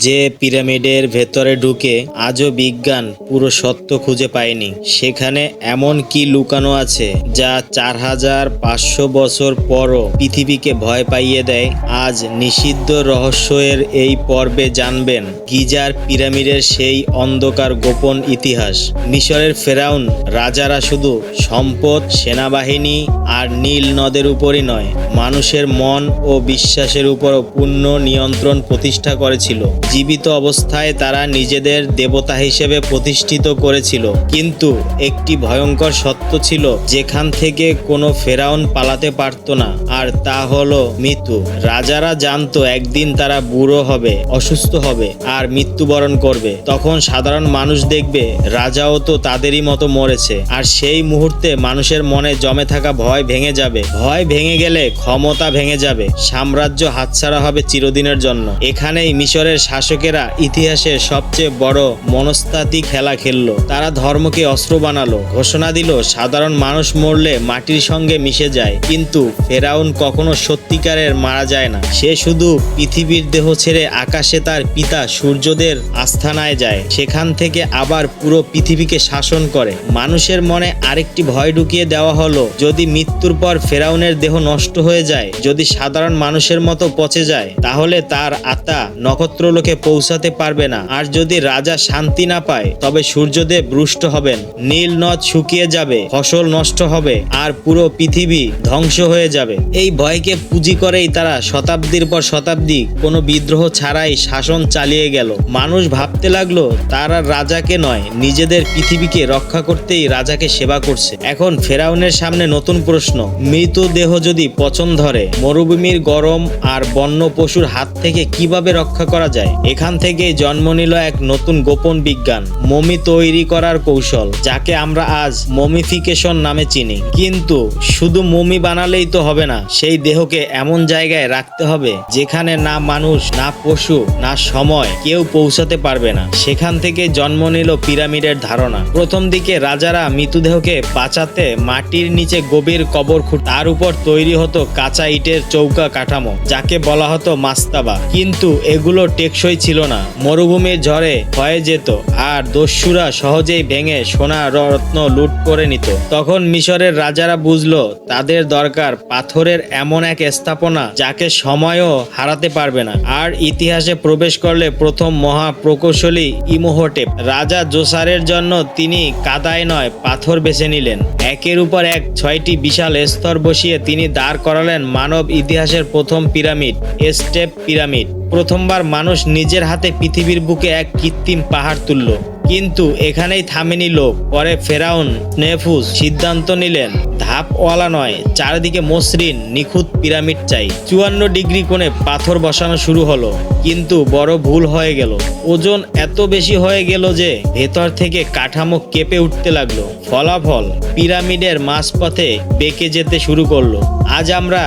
যে পিরামিডের ভেতরে ঢুকে আজও বিজ্ঞান পুরো সত্য খুঁজে পায়নি, সেখানে এমন কি লুকানো আছে যা 4500 বছর পরও পৃথিবীকে ভয় পাইয়ে দেয়। আজ নিষিদ্ধ রহস্যের এই পর্বে জানবেন গিজার পিরামিডের সেই অন্ধকার গোপন ইতিহাস। মিশরের ফেরাউন রাজারা শুধু সম্পদ, সেনাবাহিনী আর নীল নদের উপরই নয়, মানুষের মন ও বিশ্বাসের উপরও পূর্ণ নিয়ন্ত্রণ প্রতিষ্ঠা করেছিল। জীবিত অবস্থায় তারা নিজেদের দেবতা হিসেবে প্রতিষ্ঠিত করেছিল। কিন্তু একটি ভয়ঙ্কর সত্য ছিল যেখান থেকে কোনো ফেরাউন পালাতে পারত না, আর তা হলো মৃত্যু। রাজারা জানতো একদিন তারা বুড়ো হবে, অসুস্থ হবে আর মৃত্যুবরণ করবে। তখন সাধারণ মানুষ দেখবে রাজাও তো তাদেরই মতো মরেছে, আর সেই মুহূর্তে মানুষের মনে জমে থাকা ভয় ভেঙে যাবে। ভয় ভেঙে গেলে ক্ষমতা ভেঙে যাবে, সাম্রাজ্য হাতছাড়া হবে চিরদিনের জন্য। এখানেই মিশরের শাসকেরা ইতিহাসের সবচেয়ে বড় মনস্তাত্ত্বিক খেলা খেললো। তারা ধর্মকে অস্ত্র বানালো, ঘোষণা দিল সাধারণ মানুষ মরলে মাটির সঙ্গে মিশে যায়। কিন্তু ফেরাউন কখনো সত্যিকারের মারা যায় না, সে শুধু পৃথিবীর দেহ ছেড়ে আকাশে তার পিতা সূর্যদের আস্থানায় যায়, সেখান থেকে আবার পুরো পৃথিবীকে শাসন করে। মানুষের মনে আরেকটি ভয় ঢুকিয়ে দেওয়া হলো, যদি মৃত্যুর পর ফেরাউনের দেহ নষ্ট হয়ে যায়, যদি সাধারণ মানুষের মতো পচে যায়, তাহলে তার আত্মা নক্ষত্রলোকে পৌঁছাতে পারবে না। আর যদি রাজা শান্তি না পায়, তবে সূর্যদেব রুষ্ট হবেন, নীল নদ শুকিয়ে যাবে, ফসল নষ্ট হবে আর পুরো পৃথিবী ধ্বংস হয়ে যাবে। এই ভয়কে পুঁজি করেই তারা শতাব্দীর পর শতাব্দী কোনো বিদ্রোহ ছাড়াই শাসন চালিয়ে গেল। মানুষ ভাবতে লাগলো তারা রাজাকে নয়, নিজেদের পৃথিবীকে রক্ষা করতেই রাজাকে সেবা করছে। এখন ফেরাউনের সামনে নতুন প্রশ্ন, মৃতদেহ যদি পচন ধরে, মরুভূমির গরম আর বন্য পশুর হাত থেকে কিভাবে রক্ষা করা যায়? এখান থেকেই জন্ম নিল এক নতুন গোপন বিজ্ঞান, মমি তৈরি করার কৌশল, যাকে আমরা আজ মমিফিকেশন নামে চিনি। কিন্তু শুধু মমি বানালেই তো হবে না, সেই দেহকে এমন জায়গায় রাখতে হবে যেখানে না মানুষ, না পশু, না সময় কেউ পৌঁছাতে পারবে না। সেখান থেকে জন্ম নিল পিরামিডের ধারণা। প্রথম দিকে রাজারা মৃতদেহকে বাঁচাতে মাটির নিচে গভীর কবর তার উপর তৈরি হতো কাঁচা ইটের চৌকা কাঠামো, যাকে বলা হতো মাস্তাবা। কিন্তু এগুলো টেকসই ছিল না, মরুভূমির ঝড়ে ক্ষয়ে যেত আর দস্যুরা সহজেই ভেঙে সোনা রত্ন লুট করে নিত। তখন মিশরের রাজারা বুঝলো তাদের দরকার পাথরের এমন এক স্থাপনা যাকে সময়ও হারাতে পারবে না। আর ইতিহাসে প্রবেশ করলে প্রথম মহা প্রকৌশলী ইমোহটেপ রাজা জোসারের জন্য তিনি কাদায় নয় পাথর বেছে নিলেন। একের উপর এক 6টি বিশাল স্তর বসিয়ে তিনি দাঁড় করালেন মানব ইতিহাসের প্রথম পিরামিড, স্টেপ পিরামিড। প্রথমবার মানুষ নিজের হাতে পৃথিবীর বুকে এক কৃত্রিম পাহাড় তুলল। কিন্তু এখানেই থামেনি লোক। পরে ফেরাউন নেফুস সিদ্ধান্ত নিলেন ধাপওয়ালা নয়, চারিদিকে মসৃণ নিখুঁত পিরামিড চাই। 54 ডিগ্রি কোণে পাথর বসানো শুরু হলো, কিন্তু বড় ভুল হয়ে গেল। ওজন এত বেশি হয়ে গেল যে ভেতর থেকে কাঠামো কেঁপে উঠতে লাগলো। ফলাফল পিরামিডের মাঝপথে বেঁকে যেতে শুরু করলো। আজ আমরা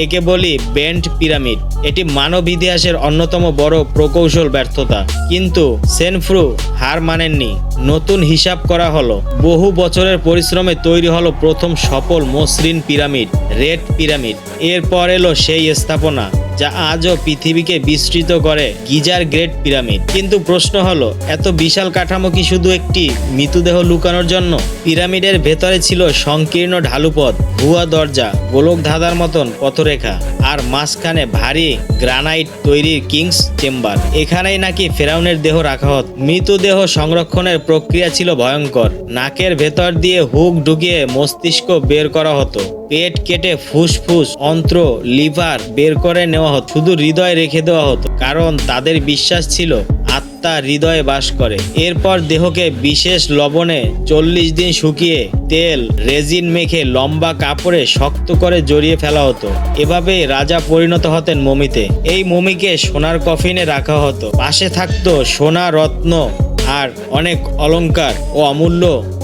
একে বলি বেন্ট পিরামিড। এটি মানব ইতিহাসের অন্যতম বড় প্রকৌশল ব্যর্থতা। কিন্তু সেনফ্রু হার মানেননি। নতুন হিসাব করা হলো, বহু বছরের পরিশ্রমে তৈরি হলো প্রথম সফল মসৃণ পিরামিড, রেড পিরামিড। এরপর এলো সেই স্থাপনা যা আজও পৃথিবীকে বিস্তৃত করে, গিজার গ্রেট পিরামিড। কিন্তু প্রশ্ন হলো, এত বিশাল কাঠামো কি শুধু একটি মৃতদেহ লুকানোর জন্য? পিরামিডের ভেতরে ছিল সংকীর্ণ ঢালুপথ, ভুয়া দরজা, গোলক ধাঁধার মতন পথরেখা, আর মাঝখানে ভারী গ্রানাইট তৈরির কিংস চেম্বার। এখানেই নাকি ফেরাউনের দেহ রাখা হতো। মৃতদেহ সংরক্ষণের প্রক্রিয়া ছিল ভয়ঙ্কর। নাকের ভেতর দিয়ে হুক ঢুকিয়ে মস্তিষ্ক বের করা হতো, পেট কেটে ফুসফুস, অন্ত্র, লিভার বের করে নেওয়া হতো, শুধু হৃদয় রেখে দেওয়া হতো, কারণ তাদের বিশ্বাস ছিল আত্মা হৃদয়ে বাস করে। এরপর দেহকে বিশেষ লবণে 40 দিন শুকিয়ে তেল, রেজিন মেখে লম্বা কাপড়ে শক্ত করে জড়িয়ে ফেলা হতো। এভাবে রাজা পরিণত হতেন মমিতে। এই মমিকে সোনার কফিনে রাখা হতো, পাশে থাকতো সোনা, রত্ন আর অনেক অলংকার ও অমূল্য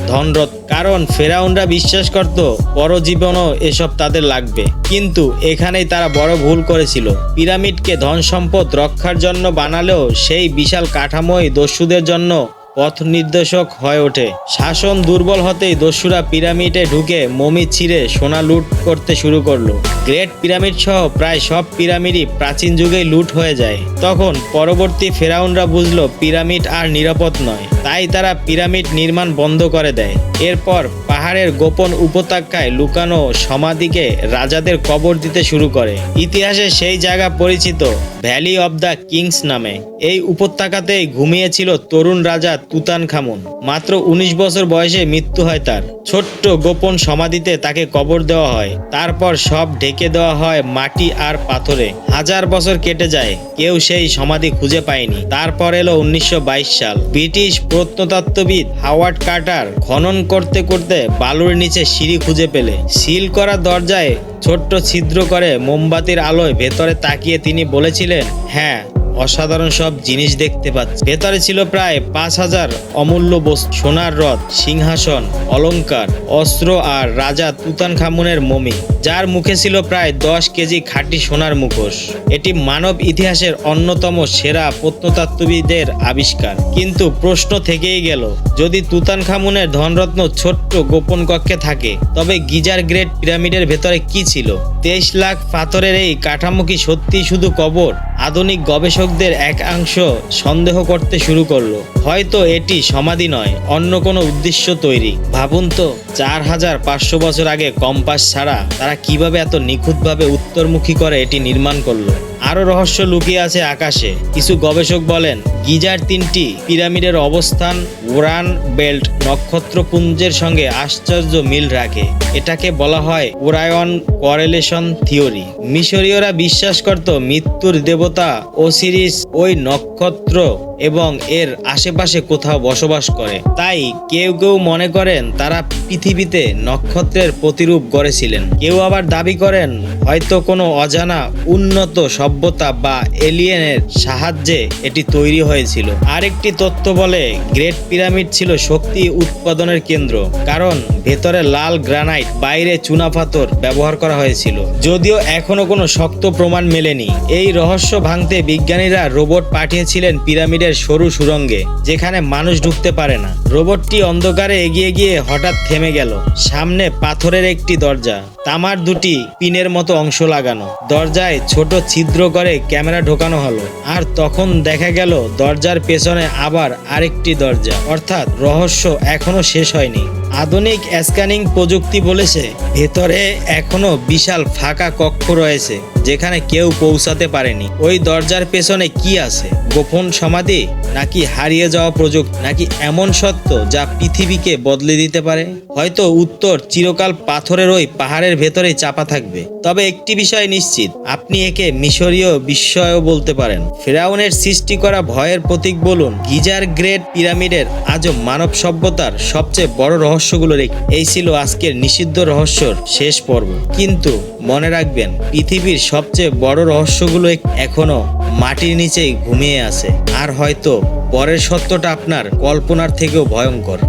ধনরত্ন, কারণ ফেরাউনরা বিশ্বাস করত পরজীবনও এসব তাদের লাগবে। কিন্তু এখানেই তারা বড় ভুল করেছিল। পিরামিডকে ধন সম্পদ রক্ষার জন্য বানালেও সেই বিশাল কাঠামোই দস্যুদের জন্য পথ নির্দেশক হয়ে ওঠে। শাসন দুর্বল হতেই দস্যুরা পিরামিডে ঢুকে মমি ছিঁড়ে সোনা লুট করতে শুরু করলো। গ্রেট পিরামিড সহ প্রায় সব পিরামিডই প্রাচীন যুগেই লুট হয়ে যায়। তখন পরবর্তী ফেরাউনরা বুঝলো পিরামিড আর নিরাপদ নয়, তাই তারা পিরামিড নির্মাণ বন্ধ করে দেয়। এরপর পাহাড়ের গোপন উপত্যকায় লুকানো সমাধিকে রাজাদের কবর দিতে শুরু করে। ইতিহাসে সেই জায়গা পরিচিত ভ্যালি অব দ্য কিংস নামে। এই উপত্যকাতেই ঘুমিয়েছিল তরুণ রাজা তুতানখামুন। মাত্র 19 বছর বয়সে মৃত্যু হয় তার। ছোট্ট গোপন সমাধিতে তাকে কবর দেওয়া হয়। তারপর সব ঢেকে দেওয়া হয় মাটি আর পাথরে। হাজার বছর কেটে যায়, কেউ সেই সমাধি খুঁজে পায়নি। তারপর এলো 1922 সাল। ব্রিটিশ প্রত্নতত্ত্ববিদ হাওয়ার্ড কার্টার খনন করতে করতে বালুর নিচে সিঁড়ি খুঁজে পেলে। সিল করা দরজায় ছোট্ট ছিদ্র করে মোমবাতির আলোয় ভেতরে তাকিয়ে তিনি বলেছিলেন, হ্যাঁ, অসাধারণ সব জিনিস দেখতে পাচ্ছি। ভেতরে ছিল প্রায় 5000 অমূল্য বস্তু, সোনার রথ, সিংহাসন, অলংকার, অস্ত্র আর রাজা তুতানখামুনের মমি, যার মুখে ছিল প্রায় 10 কেজি খাঁটি সোনার মুখোশ। এটি মানব ইতিহাসের অন্যতম সেরা প্রত্নতত্ত্ববিদের আবিষ্কার। কিন্তু প্রশ্ন থেকেই গেল, যদি তুতানখামুনের ধনরত্ন ছোট্ট গোপন কক্ষে থাকে, তবে গিজার গ্রেট পিরামিডের ভেতরে কি ছিল? 23 লাখ পাথরের এই কাঠামো কি সত্যি শুধু কবর? আধুনিক গবেষকদের একাংশ সন্দেহ করতে শুরু করলো, হয়তো এটি সমাধি নয়, অন্য কোনো উদ্দেশ্য তৈরি। ভাবুন তো, 4500 বছর আগে কম্পাস ছাড়া তারা কিভাবে এত নিখুঁতভাবে উত্তরমুখী করে এটি নির্মাণ করলো। আরো রহস্য লুকিয়ে আছে আকাশে। কিছু গবেষক বলেন গিজার 3টি পিরামিডের অবস্থান ওরান বেল্ট নক্ষত্রপুঞ্জের সঙ্গে আশ্চর্য মিল রাখে। এটাকে বলা হয় ওরায়ন করেলেশন থিওরি। মিশরীয়রা বিশ্বাস করত মৃত্যুর দেবতা ওসিরিস ওই নক্ষত্র এবং এর আশেপাশে কোথাও বসবাস করে। তাই কেউ কেউ মনে করেন তারা পৃথিবীতে নক্ষত্রের প্রতিরূপ গড়েছিলেন। কেউ আবার দাবি করেন হয়তো কোনো অজানা উন্নত সভ্যতা বা এলিয়েনের সাহায্যে এটি তৈরি হয়েছিল। আরেকটি তথ্য বলে গ্রেট পিরামিড ছিল শক্তি উৎপাদনের কেন্দ্র, কারণ ভেতরে লাল গ্রানাইট, বাইরে চুনাপাথর ব্যবহার করা হয়েছিল। যদিও এখনো কোনো শক্ত প্রমাণ মেলেনি। এই রহস্য ভাঙতে বিজ্ঞানীরা রোবট পাঠিয়েছিলেন পিরামিডের সরু সুড়ঙ্গে, যেখানে মানুষ ঢুকতে পারে না। রোবটটি অন্ধকারে এগিয়ে গিয়ে হঠাৎ থেমে গেল। সামনে পাথরের একটি দরজা, তামার 2টি পিনের মতো অংশ লাগানো। দরজায় ছোট ছিদ্র করে ক্যামেরা ঢোকানো হলো, আর তখন দেখা গেল দরজার পেছনে আবার আরেকটি দরজা। অর্থাৎ রহস্য এখনো শেষ হয়নি। আধুনিক স্ক্যানিং প্রযুক্তি বলেছে ভেতরে এখনো বিশাল ফাঁকা কক্ষ রয়েছে, যেখানে কেউ পৌঁছাতে পারেনি। ওই দরজার পেছনে কি আছে? গোপন সমাধি, নাকি হারিয়ে যাওয়া প্রযুক্তি, নাকি এমন সত্য যা পৃথিবীকে বদলে দিতে পারে? হয়তো উত্তর চিরকাল পাথরের ওই পাহাড়ের ভেতরেই চাপা থাকবে। তবে একটি বিষয় নিশ্চিত, আপনি একে মিশরীয় বিস্ময়ও বলতে পারেন, ফেরাউনের সৃষ্টি করা ভয়ের প্রতীক বলুন, গিজার গ্রেট পিরামিডের আজও মানব সভ্যতার সবচেয়ে বড় রহস্যগুলোর এই ছিল আজকের নিষিদ্ধ রহস্যর শেষ পর্ব। কিন্তু মনে রাখবেন, পৃথিবীর সবচেয়ে বড় রহস্যগুলো এখনো মাটির নিচেই ঘুমিয়ে আছে, আর হয়তো পরের সত্যটা আপনার কল্পনার থেকেও ভয়ঙ্কর।